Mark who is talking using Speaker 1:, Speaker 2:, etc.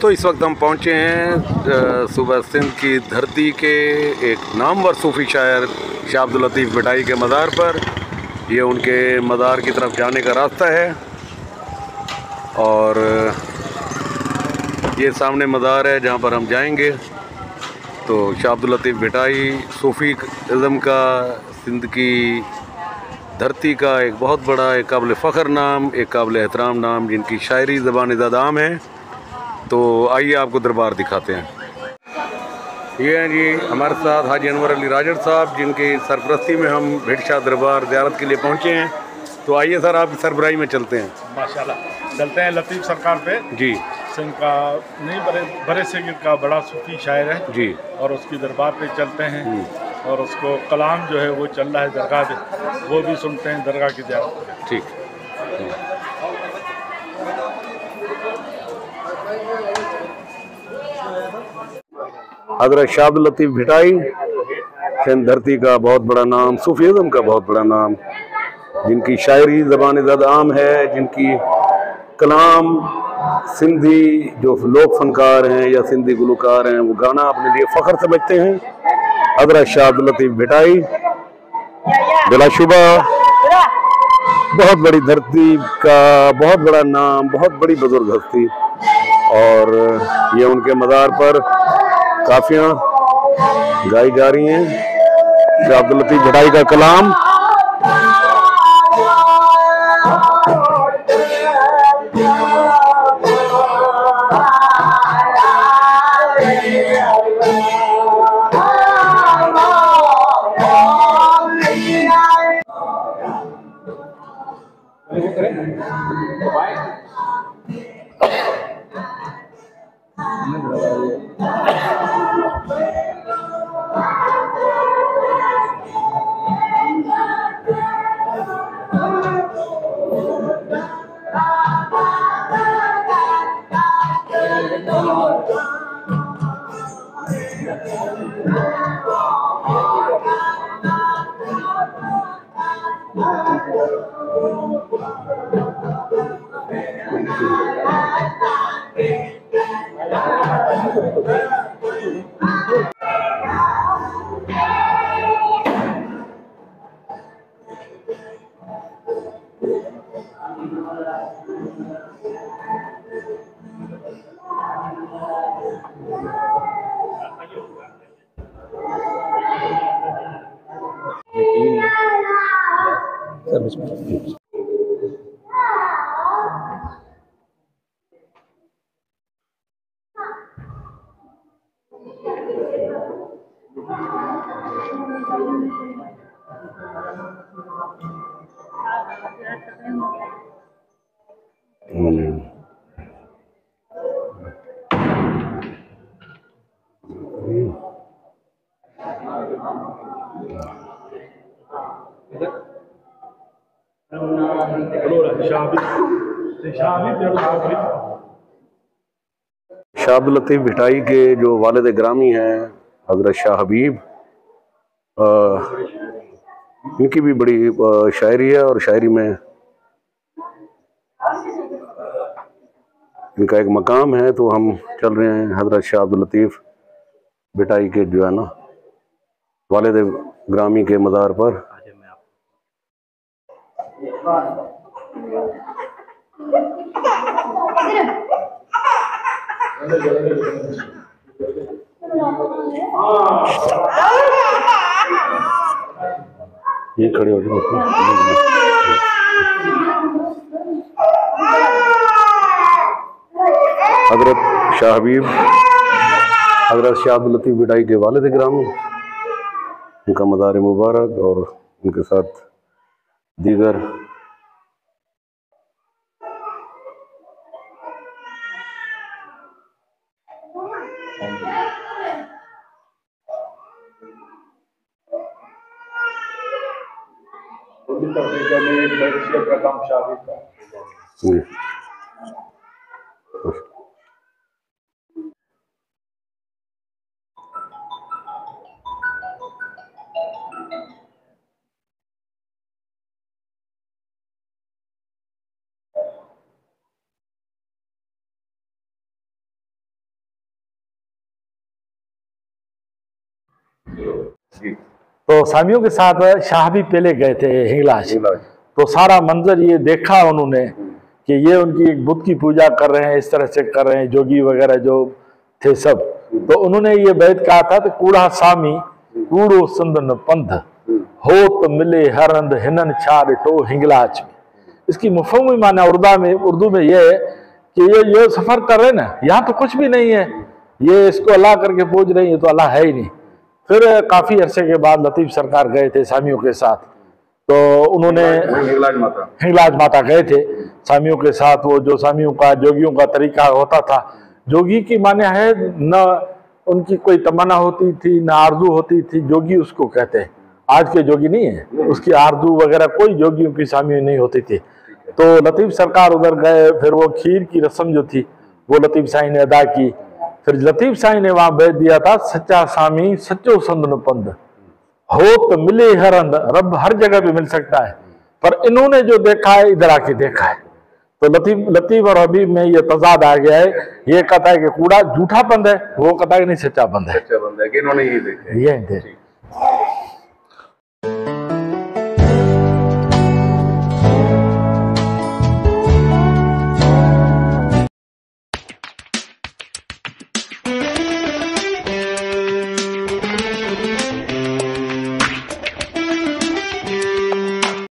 Speaker 1: दोस्तों, इस वक्त हम पहुंचे हैं सूबा सिंध की धरती के एक नामवर सूफ़ी शायर शाह अब्दुल लतीफ़ भिटाई के मज़ार पर। ये उनके मज़ार की तरफ जाने का रास्ता है और ये सामने मज़ार है जहां पर हम जाएंगे। तो शाह अब्दुल लतीफ़ भिटाई सूफ़ी इज़्म का सिंध की धरती का एक बहुत बड़ा, एक काबिल फ़ख्र नाम, एक काबिल एहतराम नाम, जिनकी शायरी ज़बान ज़दाम है। तो आइए आपको दरबार दिखाते हैं। ये हैं जी हमारे साथ हाजी अनवर अली राजड़ साहब, जिनकी सरपरस्ती में हम भिट शाह दरबार ज़ियारत के लिए पहुँचे हैं। तो आइए सर, आपकी सरबराही में चलते हैं।
Speaker 2: माशाल्लाह चलते हैं लतीफ़ सरकार पे
Speaker 1: जी।
Speaker 2: सिंध का नहीं बड़े सिंध का बड़ा सूफी शायर है
Speaker 1: जी।
Speaker 2: और उसकी दरबार पे चलते हैं और उसको कलाम जो है वो चल रहा है दरगाह पे, वो भी सुनते हैं दरगाह की ज़ियारत।
Speaker 1: ठीक। हज़रत शाह अब्दुल लतीफ़ भिटाई सिंध धरती का बहुत बड़ा नाम, सूफ़ी इज़्म का बहुत बड़ा नाम, जिनकी शायरी ज़बान ज़दाम है, जिनकी कलाम सिंधी जो लोक फनकार हैं या सिंधी गुलकार हैं वो गाना अपने लिए फ़ख्र समझते हैं। हज़रत शाह अब्दुल लतीफ़ भिटाई बिलाशुबा बहुत बड़ी धरती का बहुत बड़ा नाम, बहुत बड़ी बुजुर्ग हस्ती, और ये उनके मज़ार पर काफ़ियाँ गाई जा रही हैं। शाह अब्दुल लतीफ़ भिटाई का कलाम शाह अब्दुल लतीफ़ भिटाई के जो वालिद ग्रामी हैं हज़रत शाह हबीब, इनकी भी बड़ी शायरी है और शायरी में इनका एक मकाम है। तो हम चल रहे हैं हज़रत शाह अब्दुल लतीफ़ भिटाई के जो है ना वालिद ग्रामी के मज़ार पर। ये खड़े हो जाओ। हज़रत शाह हबीब हज़रत शाह अब्दुल लतीफ़ भिटाई के वालिद ग्रामी, उनका मज़ार मुबारक और उनके साथ दीगर
Speaker 2: का काम शादी का
Speaker 1: जी।
Speaker 3: तो सामियों के साथ शाह भी पहले गए थे हिंगलाज। तो सारा मंजर ये देखा उन्होंने कि ये उनकी एक बुत की पूजा कर रहे हैं, इस तरह से कर रहे हैं, जोगी वगैरह जो थे सब। तो उन्होंने ये बैत कहा था, तो कूड़ा सामी कूड़ो संदन पंथ हो तो मिले हरंद हिनन छाड़ टो हिंगलाज में। इसकी मुफहमी माना उर्दू में ये है कि ये सफर कर रहे हैं ना, यहाँ तो कुछ भी नहीं है, ये इसको अल्लाह करके पूज रहे हैं, ये तो अल्लाह है ही नहीं। फिर काफी अरसे के बाद लतीफ सरकार गए थे सामियों के साथ, तो उन्होंने हिंगलाज माता गए थे सामियों के साथ। वो जो सामियों का जोगियों का तरीका होता था, जोगी की माने है न उनकी कोई तमन्ना होती थी न आरजू होती थी, जोगी उसको कहते हैं। आज के जोगी नहीं है, उसकी आरजू वगैरह कोई जोगियों की सामियों नहीं होती थी। तो लतीफ सरकार उधर गए, फिर वो खीर की रस्म जो थी वो लतीफ साईं ने अदा की। फिर लतीफ साईं ने वहां भेज दिया था, सच्चा सामी सच्चो संदन पंद हो तो मिले हरंद। रब हर जगह पे मिल सकता है, पर इन्होंने जो देखा है इधर आके देखा है। तो लतीफ और हबीब में ये तजाद आ गया है। ये कहता है कि कूड़ा झूठा पंद है, वो कहता है कि नहीं सच्चा पंद है।
Speaker 1: अच्छा बंदा है कि इन्होंने ही देखा।
Speaker 3: ये